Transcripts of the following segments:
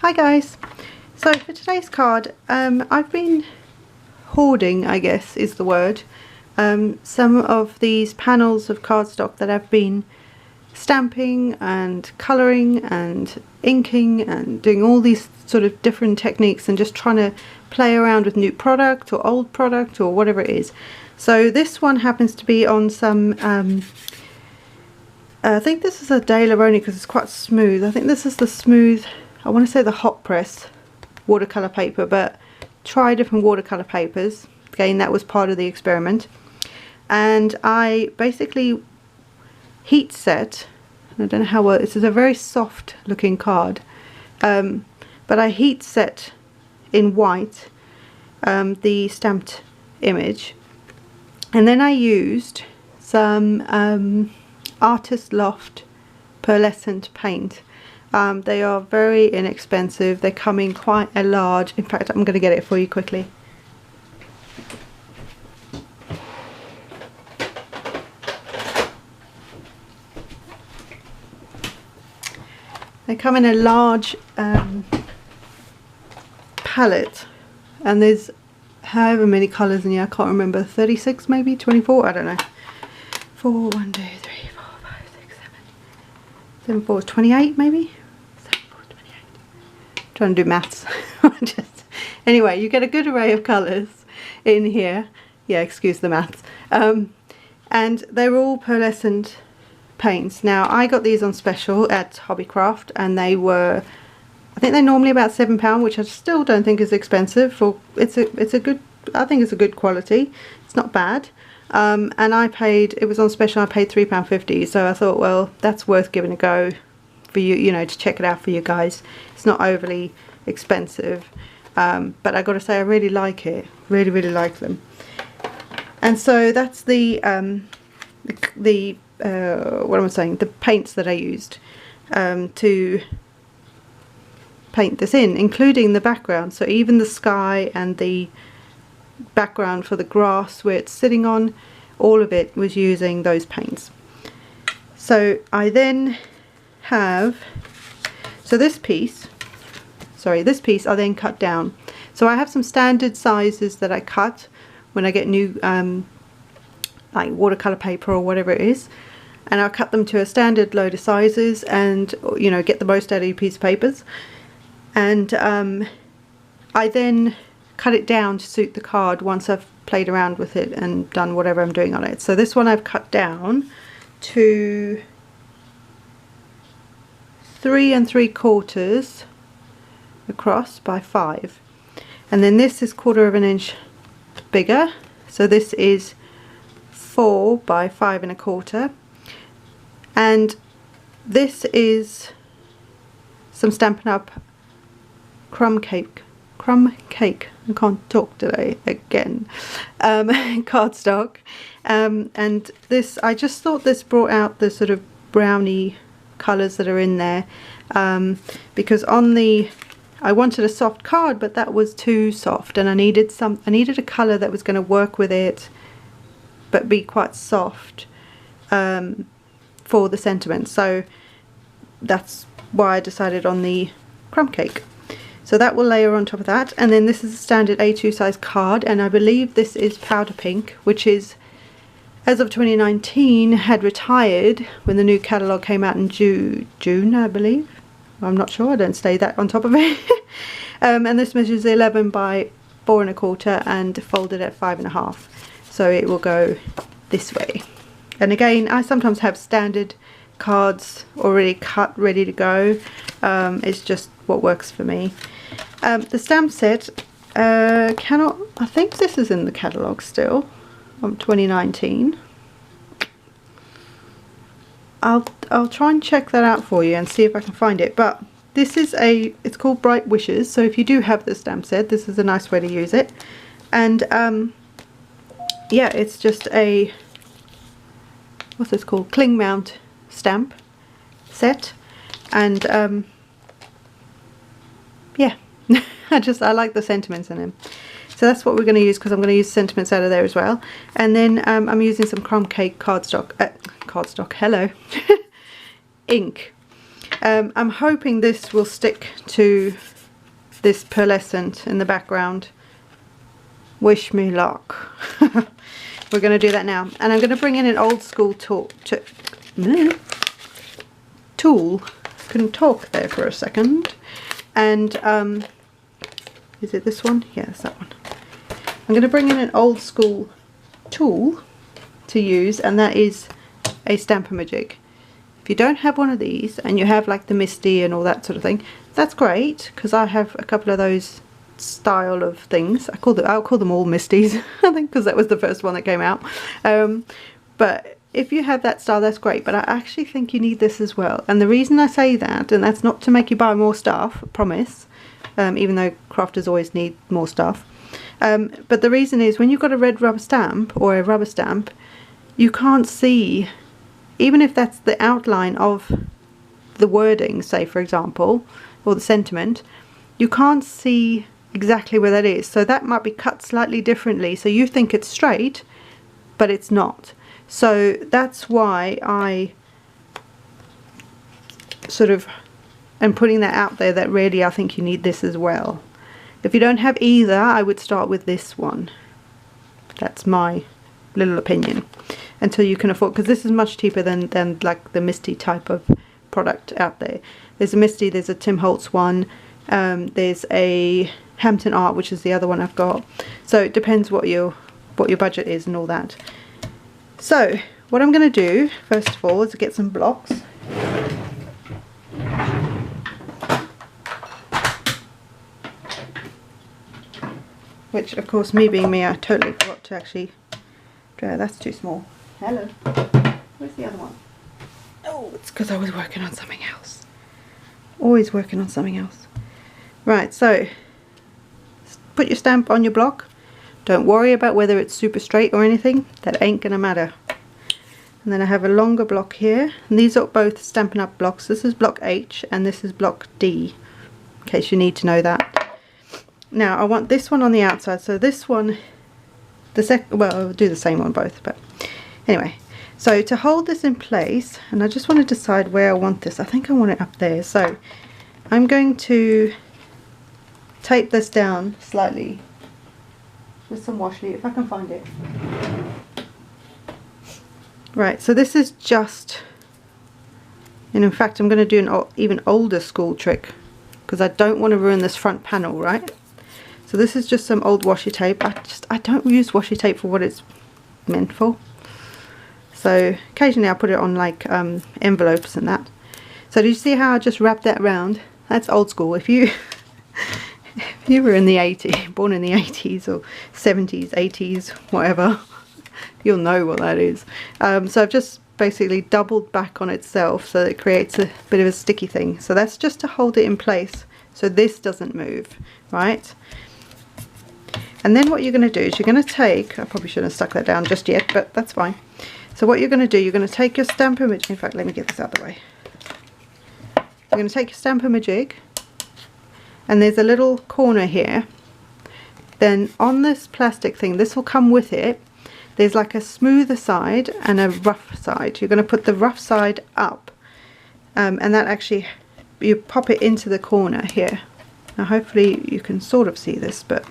Hi guys, so for today's card I've been hoarding, I guess is the word, some of these panels of cardstock that I've been stamping and colouring and inking and doing all these sort of different techniques and just trying to play around with new product or old product or whatever it is. So this one happens to be on some I think this is a Daler-Rowney because it's quite smooth. I think this is the smooth, I want to say the hot press watercolour paper, but try different watercolour papers. Again, that was part of the experiment. And I basically heat set, I don't know how well, this is a very soft looking card, but I heat set in white the stamped image, and then I used some Artist Loft pearlescent paint. They are very inexpensive, they come in quite a large, in fact I'm going to get it for you quickly. They come in a large palette, and there's however many colours in here, I can't remember, 36 maybe, 24, I don't know. 4, 1, 2, 3, 4, 5, 6, 7, 7, 4, 28 maybe? 7, 4, 28. Trying to do maths. Anyway, you get a good array of colours in here. Yeah, excuse the maths. And they're all pearlescent paints. Now I got these on special at Hobbycraft, and they were, I think they're normally about £7, which I still don't think is expensive. For it's a good, I think it's a good quality. It's not bad. And I paid, it was on special, I paid £3.50, so I thought, well, that's worth giving a go for you, you know, to check it out for you guys. It's not overly expensive, but I got to say I really like it, really like them. And so that's the what am I saying, the paints that I used to paint this in, including the background. So even the sky and the background for the grass where it's sitting on, all of it was using those paints. So I then have, so this piece I then cut down. So I have some standard sizes that I cut when I get new like watercolor paper or whatever it is, and I'll cut them to a standard load of sizes and, you know, get the most out of your piece of papers. And I then cut it down to suit the card once I've played around with it and done whatever I'm doing on it. So this one I've cut down to 3 3/4 across by 5, and then this is 1/4 inch bigger, so this is 4 by 5 1/4, and this is some Stampin' Up! crumb cake, I can't talk today again, cardstock, and this, I just thought this brought out the sort of browny colours that are in there, because on the, I wanted a soft card, but that was too soft, and I needed a colour that was going to work with it but be quite soft for the sentiment. So that's why I decided on the crumb cake. So that will layer on top of that, and then this is a standard A2 size card, and I believe this is powder pink, which is, as of 2019, had retired when the new catalogue came out in June, I believe. I'm not sure, I don't stay that on top of it. And this measures 11 by 4 1/4 and folded at 5 1/2. So it will go this way. And again, I sometimes have standard cards already cut, ready to go. It's just what works for me. The stamp set I think this is in the catalogue still from 2019. I'll try and check that out for you and see if I can find it, but this is it's called Bright Wishes, so if you do have the stamp set, this is a nice way to use it. And yeah, it's just a, what's this called, cling mount stamp set, and yeah, I like the sentiments in them. So that's what we're going to use, because I'm going to use sentiments out of there as well. And then I'm using some crumb cake cardstock, hello, ink. I'm hoping this will stick to this pearlescent in the background. Wish me luck. We're going to do that now, and I'm going to bring in an old school tool. Couldn't talk there for a second. And is it this one? Yeah, it's that one. I'm going to bring in an old school tool to use, and that is a Stampin'. If you don't have one of these and you have like the Misty and all that sort of thing, that's great, because I have a couple of those style of things. I'll call them all Misties, I think, because that was the first one that came out. But if you have that style, that's great, but I actually think you need this as well. And the reason I say that, and that's not to make you buy more stuff, I promise, even though crafters always need more stuff, but the reason is when you've got a red rubber stamp or a rubber stamp, you can't see, even if that's the outline of the wording, say for example, or the sentiment, you can't see exactly where that is. So that might be cut slightly differently, so you think it's straight, but it's not. So that's why I sort of am putting that out there, that really I think you need this as well. If you don't have either, I would start with this one. That's my little opinion, until you can afford, because this is much cheaper than like the Misty type of product out there. There's a Misty, there's a Tim Holtz one, there's a Hampton Art, which is the other one I've got. So it depends what your budget is and all that. So what I'm going to do first of all is get some blocks. Which, of course, me being me, I totally forgot to actually draw. That's too small. Hello. Where's the other one? Oh, it's because I was working on something else. Always working on something else. Right, so put your stamp on your block. Don't worry about whether it's super straight or anything. That ain't gonna matter. And then I have a longer block here. And these are both Stampin' Up! Blocks. This is block H and this is block D, in case you need to know that. Now I want this one on the outside, so this one, well, I'll do the same on both, but anyway. So to hold this in place, and I just want to decide where I want this. I think I want it up there, so I'm going to tape this down slightly with some washi, if I can find it. Right, so this is just, and in fact I'm going to do an even older school trick, because I don't want to ruin this front panel, right? So this is just some old washi tape. I don't use washi tape for what it's meant for. So occasionally I put it on like envelopes and that. So did you see how I just wrapped that around? That's old school. If you if you were in the 80s, born in the 80s or 70s, 80s, whatever, you'll know what that is. So I've just basically doubled back on itself so that it creates a bit of a sticky thing. So that's just to hold it in place so this doesn't move, right? And then what you're going to do is you're going to take, I probably shouldn't have stuck that down just yet, but that's fine. So what you're going to do, you're going to take your Stampin' Majig, in fact let me get this out of the way. You're going to take your Stampin' Majig, and there's a little corner here. Then on this plastic thing, this will come with it, there's like a smoother side and a rough side. You're going to put the rough side up, and that actually, you pop it into the corner here. Now hopefully you can sort of see this, but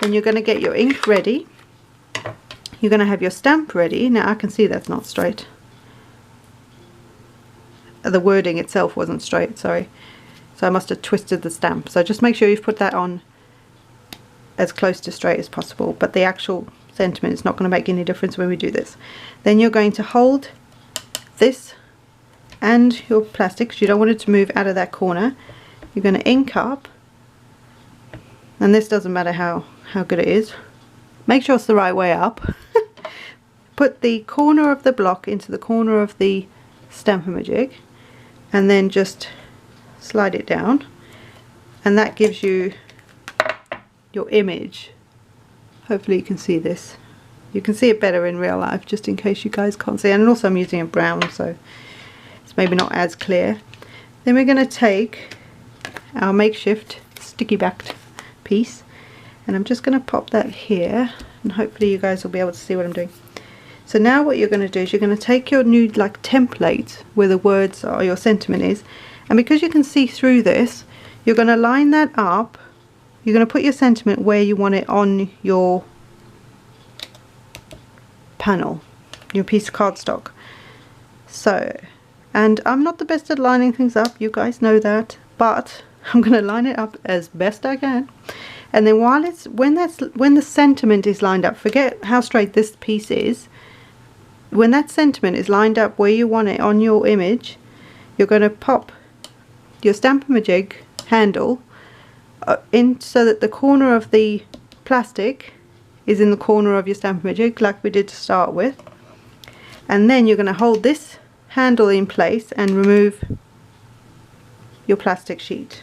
then you're going to get your ink ready. You're going to have your stamp ready. Now I can see that's not straight. The wording itself wasn't straight, sorry. So I must have twisted the stamp. So just make sure you've put that on as close to straight as possible. But the actual sentiment is not going to make any difference when we do this. Then you're going to hold this and your plastic, because you don't want it to move out of that corner. You're going to ink up. And this doesn't matter how good it is. Make sure it's the right way up. Put the corner of the block into the corner of the Stampin' Majig, and then just slide it down, and that gives you your image. Hopefully you can see this. You can see it better in real life, just in case you guys can't see. And also I'm using a brown, so it's maybe not as clear. Then we're going to take our makeshift sticky backed piece, and I'm just going to pop that here, and hopefully you guys will be able to see what I'm doing. So now what you're going to do is you're going to take your new like template where the words are, your sentiment is, and because you can see through this, you're going to line that up you're going to put your sentiment where you want it on your panel, your piece of cardstock. So, and I'm not the best at lining things up, you guys know that, but I'm going to line it up as best I can. And then while it's when the sentiment is lined up, forget how straight this piece is. When that sentiment is lined up where you want it on your image, you're going to pop your Stampin' Majig handle in so that the corner of the plastic is in the corner of your Stampin' Majig, like we did to start with. And then you're going to hold this handle in place and remove your plastic sheet.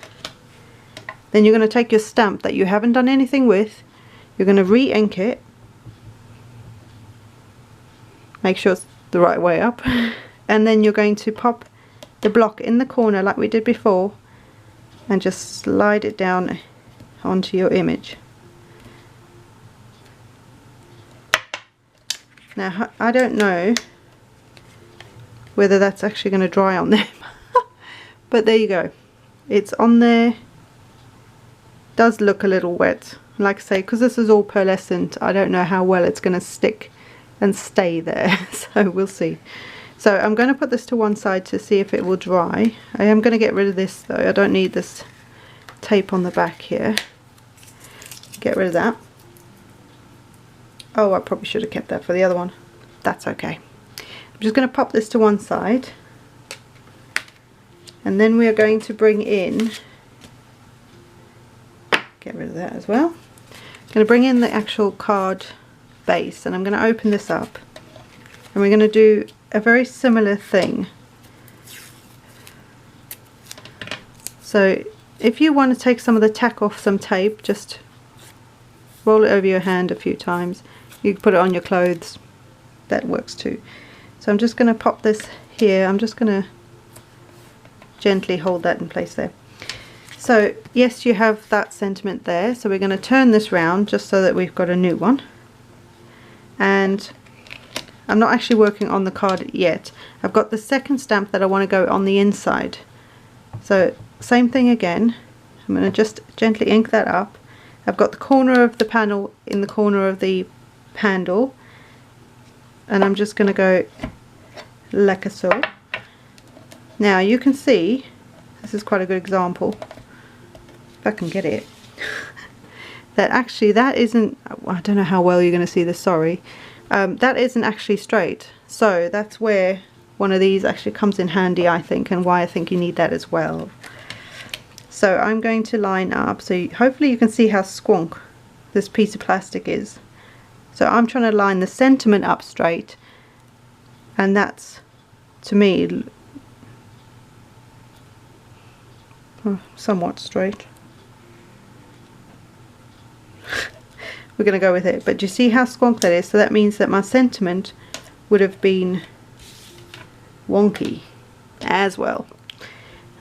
Then you're going to take your stamp that you haven't done anything with, you're going to re-ink it, make sure it's the right way up, and then you're going to pop the block in the corner like we did before and just slide it down onto your image. Now I don't know whether that's actually going to dry on there but there you go, it's on there. Does look a little wet, like I say, because this is all pearlescent. I don't know how well it's going to stick and stay there, so we'll see. So I'm going to put this to one side to see if it will dry. I am going to get rid of this though, I don't need this tape on the back here. Get rid of that. Oh, I probably should have kept that for the other one. That's okay. I'm just going to pop this to one side, and then we are going to bring in, get rid of that as well. I'm going to bring in the actual card base, and I'm going to open this up, and we're going to do a very similar thing. So if you want to take some of the tack off some tape, just roll it over your hand a few times. You can put it on your clothes, that works too. So I'm just going to pop this here. I'm just going to gently hold that in place there. So yes, you have that sentiment there, so we're going to turn this round just so that we've got a new one. And I'm not actually working on the card yet. I've got the second stamp that I want to go on the inside. So same thing again, I'm going to just gently ink that up. I've got the corner of the panel in the corner of the handle, and I'm just going to go like so. Now you can see, this is quite a good example, if I can get it, that actually that isn't, I don't know how well you're going to see this, sorry, that isn't actually straight. So that's where one of these actually comes in handy, I think, and why I think you need that as well. So I'm going to line up, so hopefully you can see how squonk this piece of plastic is. So I'm trying to line the sentiment up straight, and that's, to me, somewhat straight. We're going to go with it, but do you see how squonk that is? So that means that my sentiment would have been wonky as well.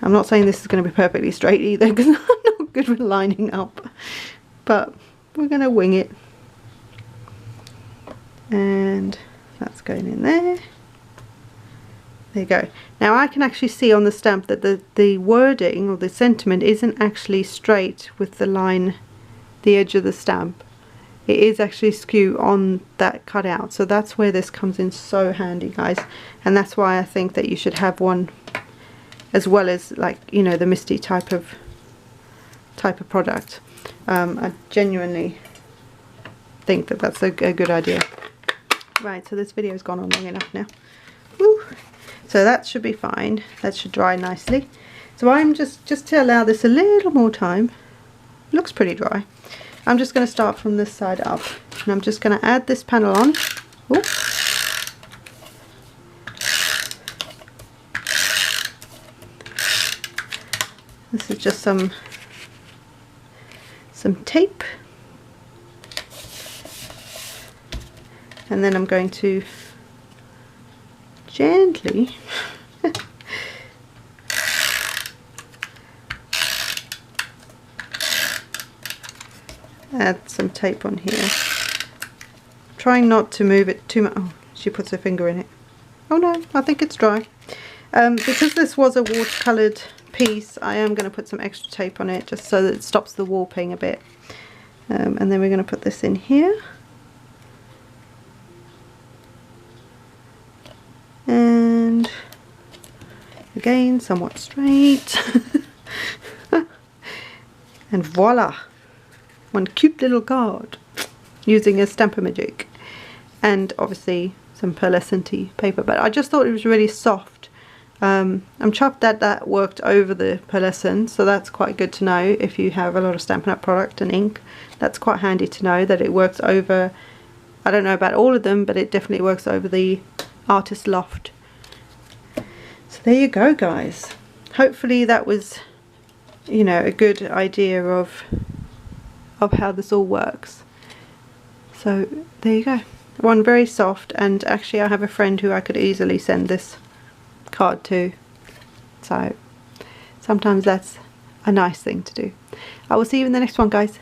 I'm not saying this is going to be perfectly straight either, because I'm not good with lining up, but we're going to wing it. And that's going in there. There you go. Now I can actually see on the stamp that the wording or the sentiment isn't actually straight with the line, the edge of the stamp. It is actually skew on that cutout, so that's where this comes in so handy, guys. And that's why I think that you should have one, as well as, like, you know, the Misty type of product. I genuinely think that that's a good idea. Right, so this video's gone on long enough now. Woo. So that should be fine. That should dry nicely. So I'm just to allow this a little more time. Looks pretty dry. I'm just going to start from this side up, and I'm just going to add this panel on. Ooh. This is just some tape, and then I'm going to gently add some tape on here, trying not to move it too much. Oh, she puts her finger in it. Oh no, I think it's dry. Because this was a watercoloured piece I am going to put some extra tape on it just so that it stops the warping a bit. And then we're going to put this in here. And again, somewhat straight. And voila! One cute little card using a Stampin'-Magic. And obviously some pearlescent paper. But I just thought it was really soft. I'm chuffed that that worked over the pearlescent, so that's quite good to know if you have a lot of Stampin' Up! Product and ink. That's quite handy to know that it works over, I don't know about all of them, but it definitely works over the Artist Loft. So there you go, guys. Hopefully that was, you know, a good idea of how this all works. So there you go. One very soft, and actually I have a friend who I could easily send this card to. So sometimes that's a nice thing to do. I will see you in the next one, guys.